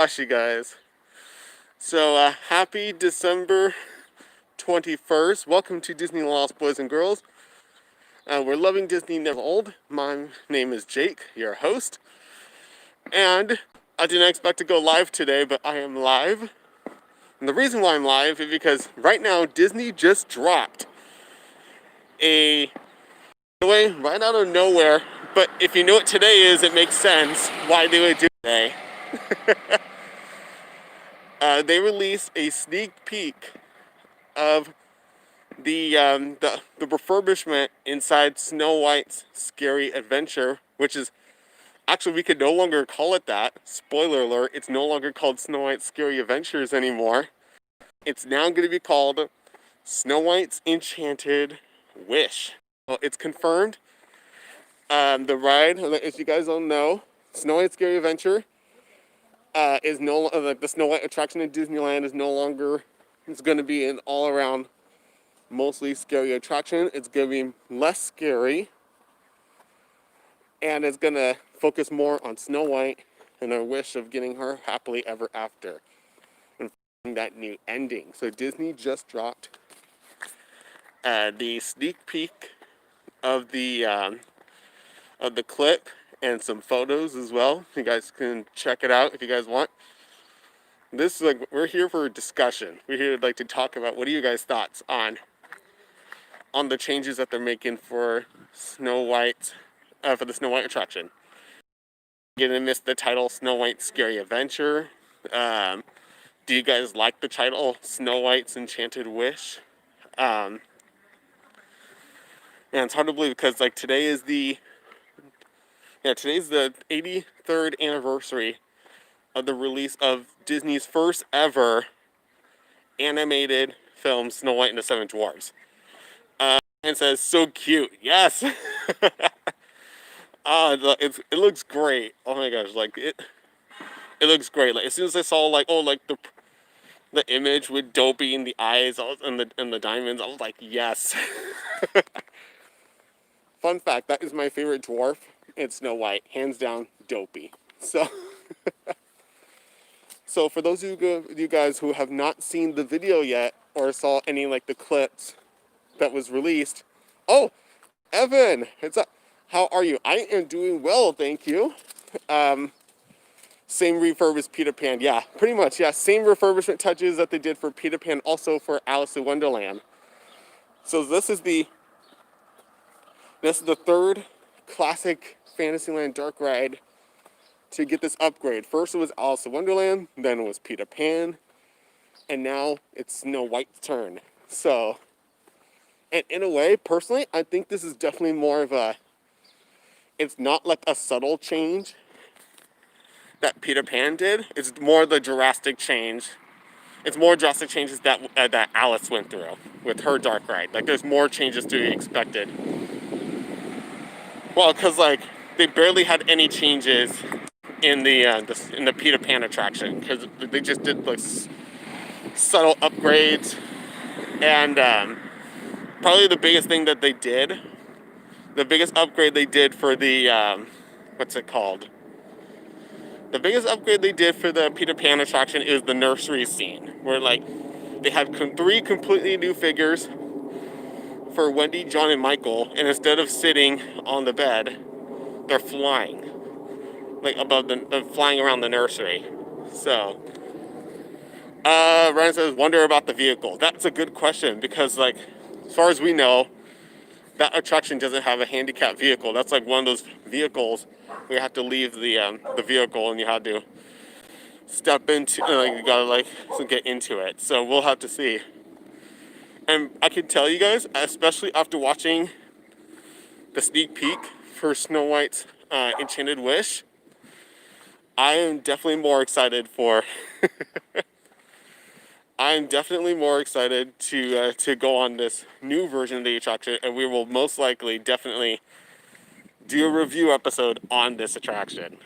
Gosh, you guys. So, happy December 21st. Welcome to Disney Lost Boys and Girls. We're loving Disney Never Old. My name is Jake, your host. And I didn't expect to go live today, but I am live. And the reason why I'm live is because right now Disney just dropped a way right out of nowhere. But if you know what today is, it makes sense why they would do it today. They released a sneak peek of the refurbishment inside Snow White's Scary Adventure, which is actually, we could no longer call it that. Spoiler alert, it's no longer called Snow White's Scary Adventures anymore. It's now going to be called Snow White's Enchanted Wish. Well, it's confirmed. The ride, as you guys all know, Snow White's Scary Adventure is no the Snow White attraction in Disneyland is no longer. It's going to be an all-around, mostly scary attraction. It's going to be less scary, and it's going to focus more on Snow White and her wish of getting her happily ever after and finding that new ending. So Disney just dropped the sneak peek of the clip and some photos as well. You guys can check it out if you guys want. This is we're here for a discussion. We're here to talk about what are you guys' thoughts on the changes that they're making for Snow White, for the Snow White attraction. You're gonna miss the title Snow White's Scary Adventure. Do you guys like the title Snow White's Enchanted Wish? And it's hard to believe because today's the 83rd anniversary of the release of Disney's first ever animated film, Snow White and the Seven Dwarfs. And it says, so cute. Yes. It looks great. Oh my gosh, it looks great. As soon as I saw the image with Dopey and the eyes and the diamonds, I was like, yes. Fun fact, that is my favorite dwarf. It's Snow White, hands down, Dopey. So for those of you guys who have not seen the video yet or saw any the clips that was released, oh, Evan, how are you? I am doing well, thank you. Same refurbished Peter Pan, yeah, pretty much, yeah. Same refurbishment touches that they did for Peter Pan, also for Alice in Wonderland. So this is the third classic Fantasyland dark ride to get this upgrade. First it was Alice in Wonderland, then it was Peter Pan, and now it's Snow White's turn. So, and in a way, personally, I think this is definitely more of it's not like a subtle change that Peter Pan did. It's more the drastic change. It's more drastic changes that Alice went through with her dark ride. There's more changes to be expected. Well, because they barely had any changes in the Peter Pan attraction because they just did subtle upgrades, and probably the biggest thing that they did, the biggest upgrade they did for the what's it called? The biggest upgrade they did for the Peter Pan attraction is the nursery scene, where they had three completely new figures for Wendy, John, and Michael, and instead of sitting on the bed, they're flying, above they're flying around the nursery. So, Ryan says, wonder about the vehicle. That's a good question because, as far as we know, that attraction doesn't have a handicapped vehicle. That's one of those vehicles where you have to leave the vehicle and you have to step into, you gotta get into it. So we'll have to see. And I can tell you guys, especially after watching the sneak peek for Snow White's Enchanted Wish, I am definitely more excited for. I'm definitely more excited to go on this new version of the attraction, and we will most likely definitely do a review episode on this attraction.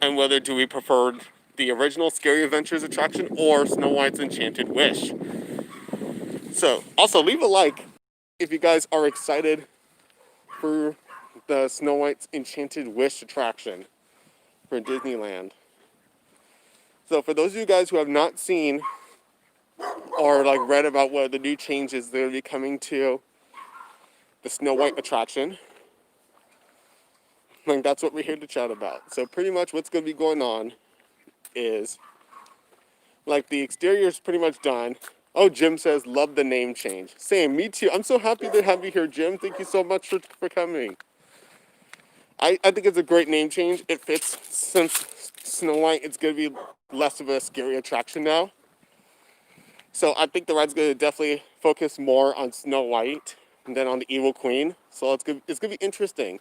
And whether do we prefer the original Scary Adventures attraction or Snow White's Enchanted Wish. So, also leave a like if you guys are excited for the Snow White's Enchanted Wish attraction for Disneyland. So for those of you guys who have not seen or like read about what the new changes that will be coming to the Snow White attraction, like that's what we're here to chat about. So pretty much what's going to be going on is like the exterior is pretty much done. Oh, Jim says, love the name change. Same, me too. I'm so happy to have you here, Jim. Thank you so much for coming. I think it's a great name change. It fits since Snow White, it's going to be less of a scary attraction now. So I think the ride's going to definitely focus more on Snow White than on the Evil Queen. So it's going to be interesting.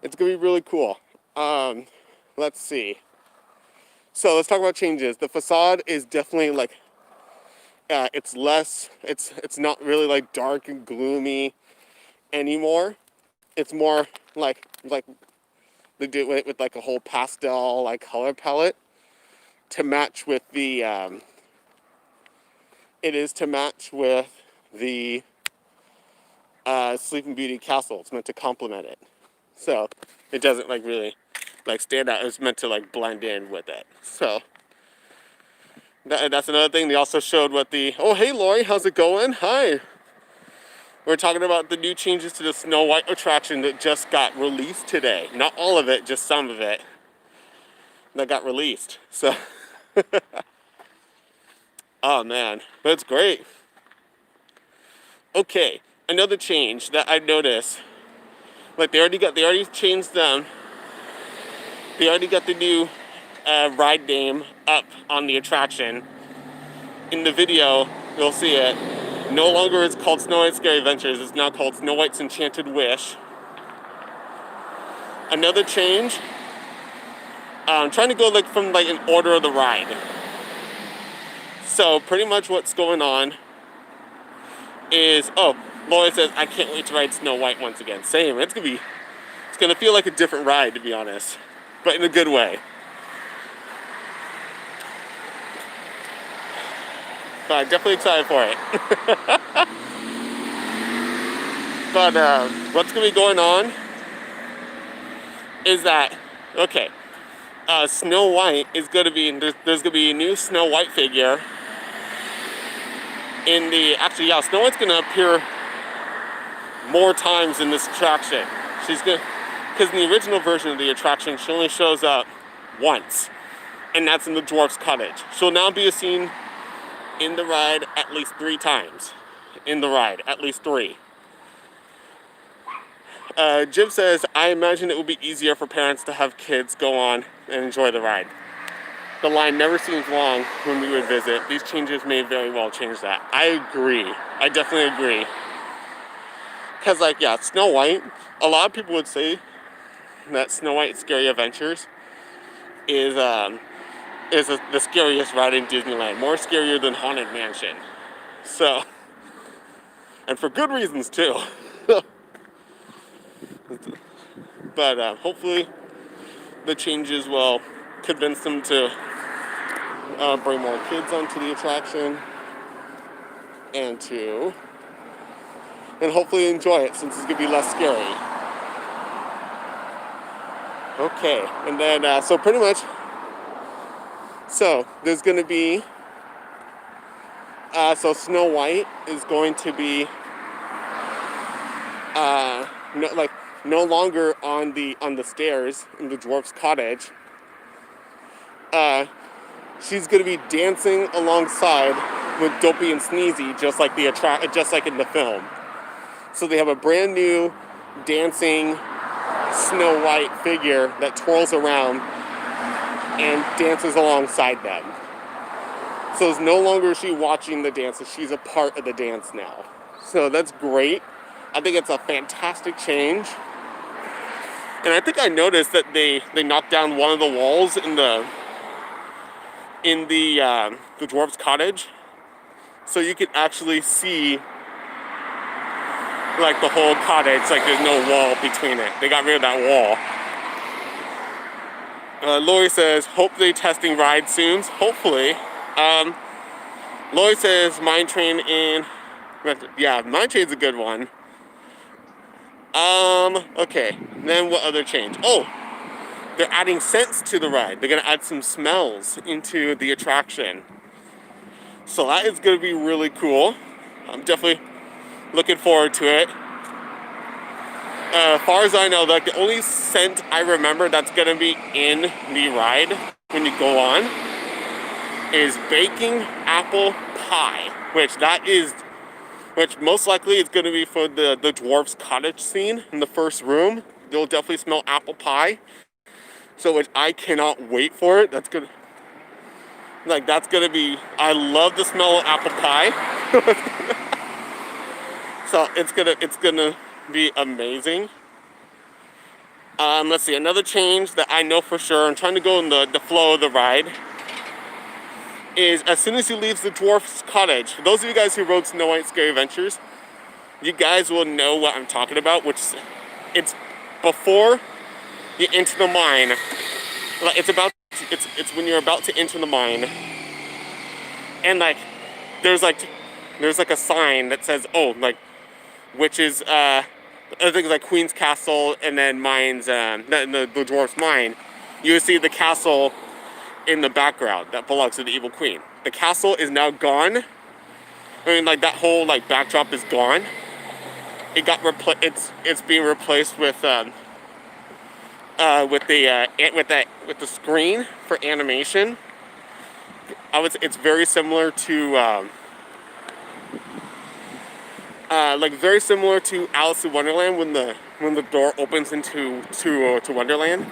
It's going to be really cool. Let's see. So let's talk about changes. The facade is definitely like, it's less, it's not really like dark and gloomy anymore. It's more like they do it with like a whole pastel like color palette to match with the, it is to match with the Sleeping Beauty castle. It's meant to complement it. So it doesn't like really like stand out. It's meant to like blend in with it. So that's another thing. They also showed what the, oh hey Lori, how's it going? Hi. We're talking about the new changes to the Snow White attraction that just got released today. Not all of it, just some of it that got released. So, oh man, but it's great. Okay, another change that I noticed, like they already changed them. They already got the new ride name up on the attraction. In the video, you'll see it. No longer is called Snow White Scary Adventures. It's now called Snow White's Enchanted Wish. Another change. I'm trying to go like from like an order of the ride. So pretty much what's going on is, oh, Laura says I can't wait to ride Snow White once again. Same. It's gonna feel like a different ride, to be honest, but in a good way. But I'm definitely excited for it. But what's gonna be going on is that, okay, Snow White is gonna be, there's gonna be a new Snow White figure in the, actually yeah, Snow White's gonna appear more times in this attraction. She's gonna, because in the original version of the attraction, she only shows up once, and that's in the Dwarf's Cottage. She'll now be seen in the ride at least 3 times. In the ride, at least 3. Jim says, I imagine it would be easier for parents to have kids go on and enjoy the ride. The line never seems long when we would visit. These changes may very well change that. I agree. I definitely agree. Because, like, yeah, Snow White, a lot of people would say that Snow White Scary Adventures is the scariest ride in Disneyland. More scarier than Haunted Mansion. So, and for good reasons, too. But hopefully the changes will convince them to bring more kids onto the attraction and hopefully enjoy it since it's going to be less scary. Okay, and then so pretty much, so there's going to be, so Snow White is going to be no longer on the stairs in the Dwarf's Cottage. She's going to be dancing alongside with Dopey and Sneezy, just like in the film. So they have a brand new dancing Snow White figure that twirls around and dances alongside them. So it's no longer she watching the dance, she's a part of the dance now. So that's great. I think it's a fantastic change. And I think I noticed that they knocked down one of the walls in the Dwarf's Cottage, so you can actually see like the whole cottage. Like there's no wall between it. They got rid of that wall. Lori says, hope they testing rides soon. Hopefully. Lori says Mine Train in. Yeah, Mine Train's a good one. Okay. Then what other change? Oh, they're adding scents to the ride. They're gonna add some smells into the attraction. So that is gonna be really cool. I'm definitely looking forward to it. As far as I know, like the only scent I remember that's gonna be in the ride when you go on is baking apple pie, which most likely is gonna be for the dwarf's cottage scene in the first room. They'll definitely smell apple pie. So which I cannot wait for it. That's gonna be, I love the smell of apple pie. So it's gonna be amazing. Let's see, another change that I know for sure, I'm trying to go in the flow of the ride, is as soon as you leave the dwarf's cottage, for those of you guys who rode Snow White Scary Adventures, you guys will know what I'm talking about, which it's before you enter the mine. Like it's when you're about to enter the mine, and there's like a sign that says, oh, like, which is I think like Queen's Castle and then mines, the dwarf's mine. You see the castle in the background that belongs to the evil queen. The castle is now gone. I mean, like that whole like backdrop is gone. It got it's being replaced with the screen for animation. I would say it's very similar to very similar to Alice in Wonderland when the door opens into Wonderland,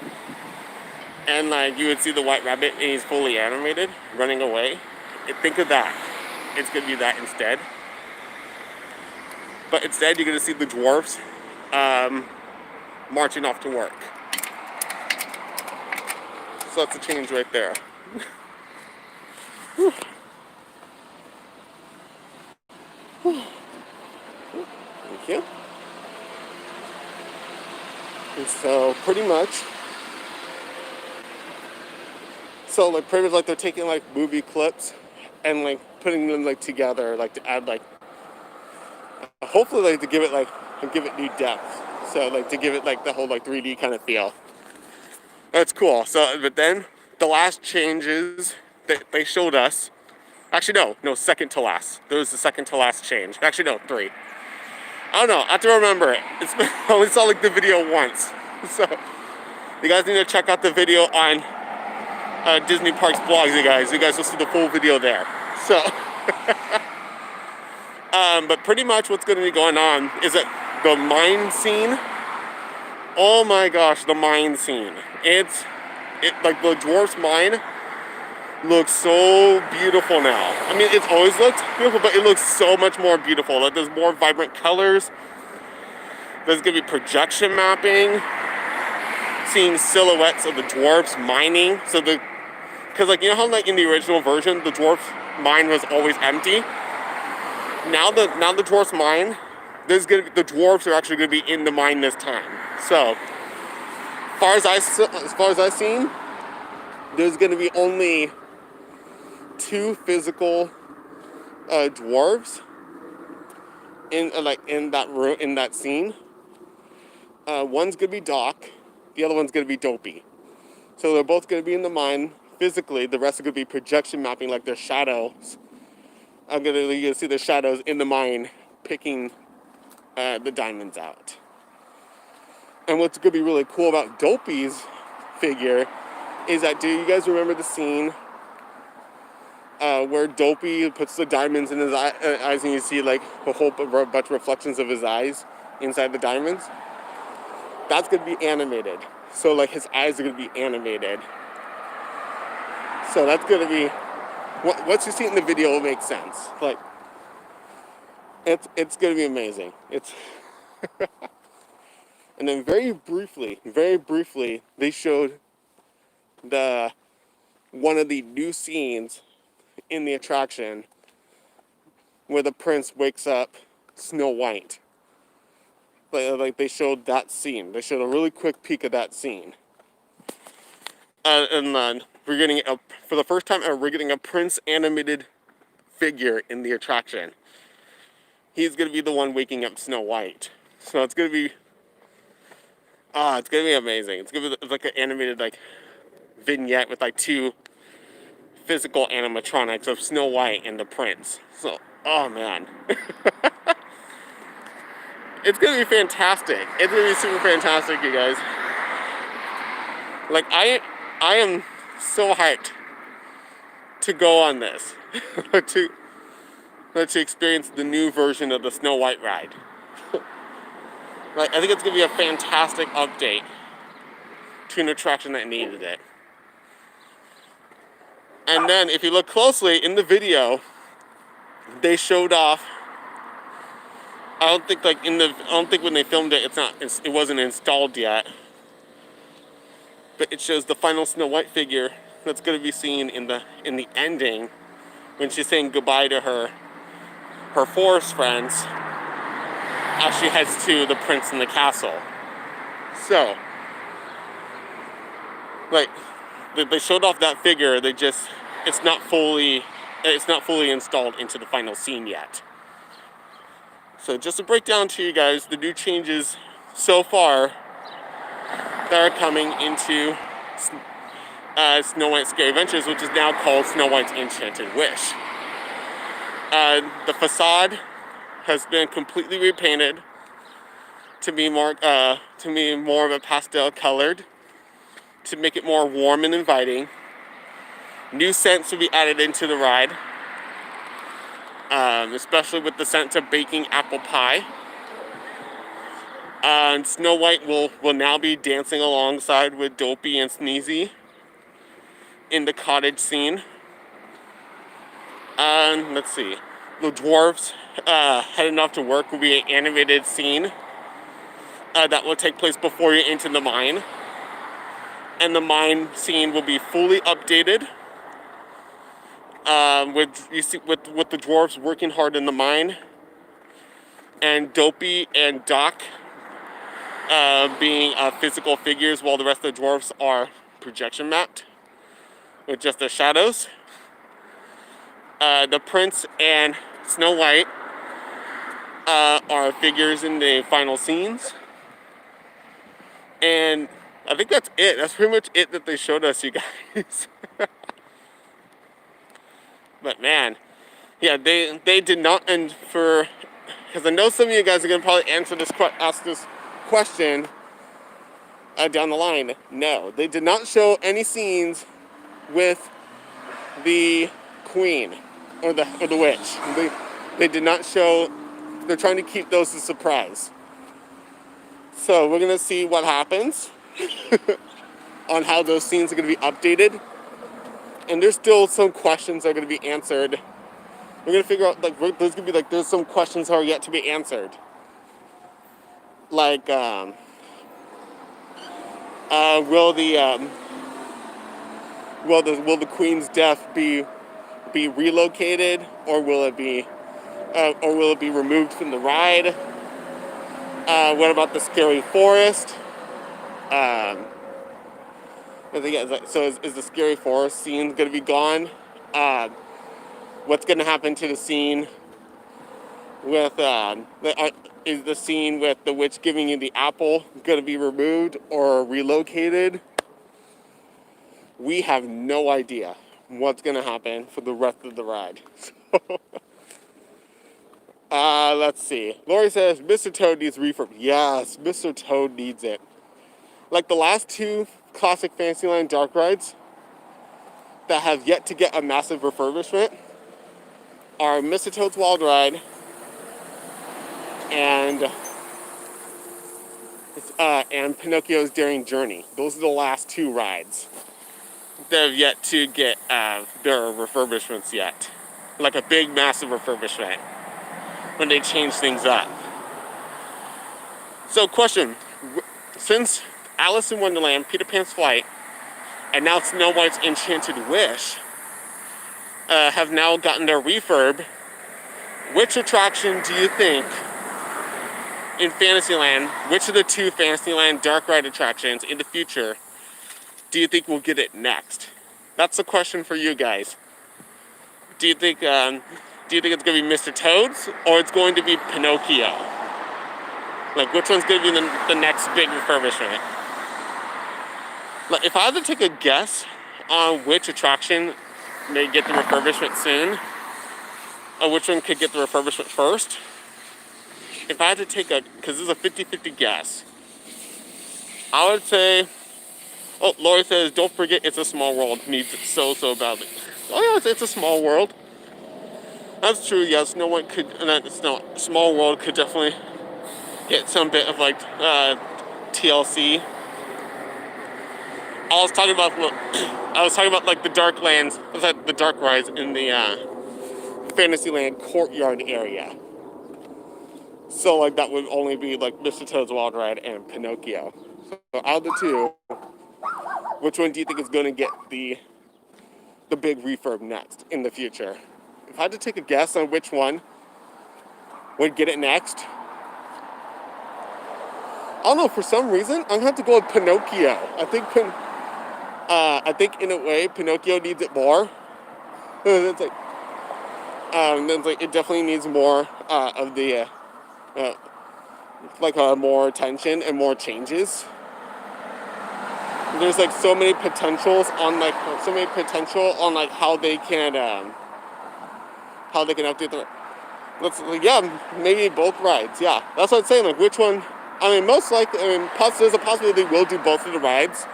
and like you would see the White Rabbit and he's fully animated running away. Think of that. It's gonna be that instead. But instead, you're gonna see the dwarfs marching off to work. So that's a change right there. Thank you. And so pretty much, they're taking like movie clips and like putting them like together, like to add like, hopefully like to give it new depth. So like to give it like the whole like 3D kind of feel. That's cool. So, but then the last changes that they showed us, actually no, second to last. There was the second to last change. Actually no, 3. I don't know, I have to remember it. I only saw like the video once. So you guys need to check out the video on Disney Parks blogs, you guys. You guys will see the full video there. So, but pretty much what's going to be going on is that the mine scene. Oh my gosh, the mine scene. It like the dwarf's mine looks so beautiful now. I mean, it's always looked beautiful, but it looks so much more beautiful. Like there's more vibrant colors. There's gonna be projection mapping, seeing silhouettes of the dwarfs mining. So because like you know how like in the original version the dwarf mine was always empty. Now the dwarf's mine, the dwarves are actually gonna be in the mine this time. So as far as I've seen, there's gonna be only 2 physical dwarves in that room, in that scene. One's gonna be Doc, the other one's gonna be Dopey. So they're both gonna be in the mine physically. The rest are gonna be projection mapping, like their shadows. You're gonna see the shadows in the mine picking the diamonds out. And what's gonna be really cool about Dopey's figure is that, do you guys remember the scene where Dopey puts the diamonds in his eyes and you see like a whole bunch of reflections of his eyes inside the diamonds? That's gonna be animated. So like his eyes are gonna be animated. So that's gonna be, once you see it in the video, it'll make sense. Like, it's gonna be amazing. And then very briefly, they showed one of the new scenes in the attraction where the prince wakes up Snow White. Like they showed that scene. They showed a really quick peek of that scene. And then we're getting for the first time ever, we're getting a prince animated figure in the attraction. He's gonna be the one waking up Snow White. So it's gonna be Oh, it's gonna be amazing. It's gonna be like an animated like vignette with like two physical animatronics of Snow White and the Prince. So, oh man, it's gonna be fantastic. It's gonna be super fantastic, you guys. Like I am so hyped to go on this, to experience the new version of the Snow White ride. Like I think it's gonna be a fantastic update to an attraction that needed it. And then if you look closely in the video, they showed off. I don't think when they filmed it, it wasn't installed yet. But it shows the final Snow White figure that's going to be seen in the ending when she's saying goodbye to her forest friends as she heads to the prince in the castle. So, like, they showed off that figure. It's not fully installed into the final scene yet. So just to break down to you guys the new changes so far that are coming into Snow White's Scary Adventures, which is now called Snow White's Enchanted Wish. The facade has been completely repainted to be more of a pastel colored, to make it more warm and inviting. New scents will be added into the ride, especially with the scent of baking apple pie. And Snow White will now be dancing alongside with Dopey and Sneezy in the cottage scene. And let's see, the dwarves heading off to work will be an animated scene that will take place before you enter the mine. And the mine scene will be fully updated with the dwarves working hard in the mine, and Dopey and Doc being physical figures, while the rest of the dwarves are projection mapped with just their shadows. The prince and Snow White are figures in the final scenes. And I think that's it. That's pretty much it that they showed us, you guys. But man, yeah, they did not, and because I know some of you guys are gonna probably ask this question down the line. No, they did not show any scenes with the queen or the witch. They did not show. They're trying to keep those a surprise. So we're gonna see what happens on how those scenes are gonna be updated. And there's still some questions that are gonna be answered. We're gonna figure out, like, there's some questions that are yet to be answered. Like, will the queen's death be relocated, or will it be removed from the ride? What about the scary forest? Is the scary forest scene going to be gone? What's going to happen to the scene with is the scene with the witch giving you the apple going to be removed or relocated? We have no idea what's going to happen for the rest of the ride. Let's see. Lori says Mr. Toad needs refurb. Yes, Mr. Toad needs it. Like the last two classic Fantasyland dark rides that have yet to get a massive refurbishment are Mr. Toad's Wild Ride and Pinocchio's Daring Journey. Those are the last two rides that have yet to get their refurbishments yet. Like a big, massive refurbishment when they change things up. So, question: since Alice in Wonderland, Peter Pan's Flight, and now Snow White's Enchanted Wish have now gotten their refurb, which attraction do you think in Fantasyland, which of the two Fantasyland dark ride attractions in the future do you think will get it next? That's the question for you guys. Do you think it's going to be Mr. Toad's, or it's going to be Pinocchio? Like, which one's gonna be the next big refurbishment? Like, if I had to take a guess on which attraction may get the refurbishment soon, or which one could get the refurbishment first, if I had to take because this is a 50-50 guess, I would say, oh, Lori says, don't forget It's a Small World needs it so badly. Oh yeah, it's a small world. That's true, yes, Small World could definitely get some bit of like TLC. I was talking about like the Dark Lands, the Dark Rides in the Fantasyland courtyard area. So like that would only be like Mr. Toad's Wild Ride and Pinocchio. So out of the two, which one do you think is going to get the big refurb next in the future? If I had to take a guess on which one would get it next, I don't know. For some reason, I'm gonna have to go with Pinocchio. I think in a way Pinocchio needs it more. It's like it definitely needs more of the more attention and more changes. There's like so many potential on how they can update the. Maybe both rides. Yeah, that's what I'm saying. Like, which one? I mean, most likely. There's a possibility they will do both of the rides.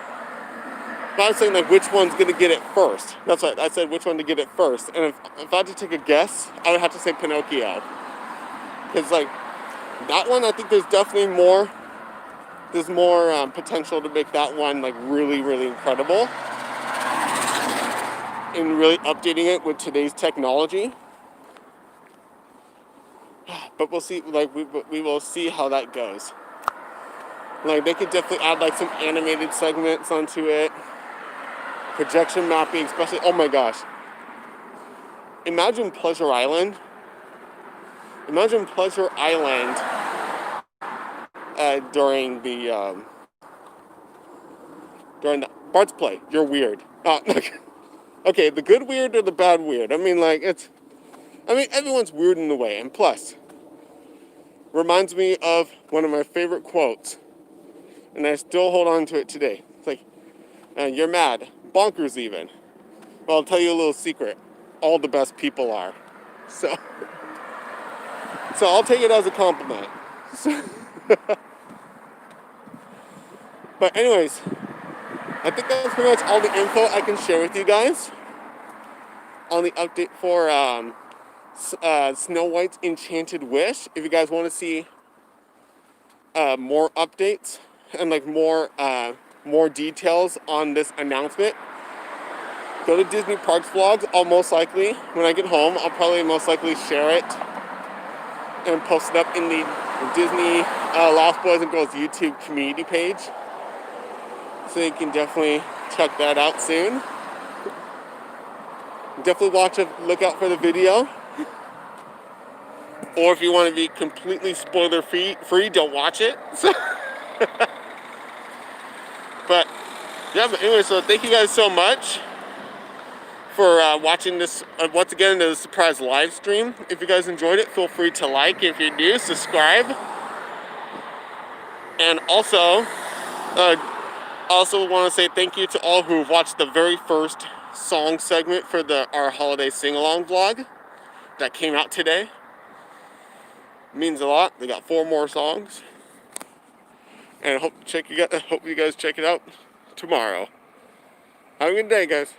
But I'm saying like which one's gonna get it first. That's what I said. Which one to get it first? And if I had to take a guess, I would have to say Pinocchio. Because like that one, I think there's definitely more. There's more potential to make that one like really, really incredible. And really updating it with today's technology. But we'll see. Like we will see how that goes. Like they could definitely add like some animated segments onto it. Projection mapping, especially. Oh my gosh. Imagine Pleasure Island. During the Bart's Play. You're weird. Okay, the good weird or the bad weird? I mean, everyone's weird in a way. And plus, reminds me of one of my favorite quotes. And I still hold on to it today. It's like, you're mad. Bonkers even. Well, I'll tell you a little secret. All the best people are. So I'll take it as a compliment. But anyways, I think that's pretty much all the info I can share with you guys on the update for Snow White's Enchanted Wish. If you guys want to see more updates and like more details on this announcement, go to Disney Parks Vlogs. I'll most likely, when I get home, I'll probably most likely share it and post it up in the Disney Lost Boys and Girls YouTube community page. So you can definitely check that out soon. Definitely look out for the video. Or if you want to be completely spoiler free, don't watch it. But anyway, so thank you guys so much for watching this once again, the surprise live stream. If you guys enjoyed it, feel free to like. If you're new, subscribe. And also want to say thank you to all who watched the very first song segment for our holiday sing-along vlog that came out today. It means a lot. They got 4 more songs. And I hope you guys check it out tomorrow. Have a good day, guys.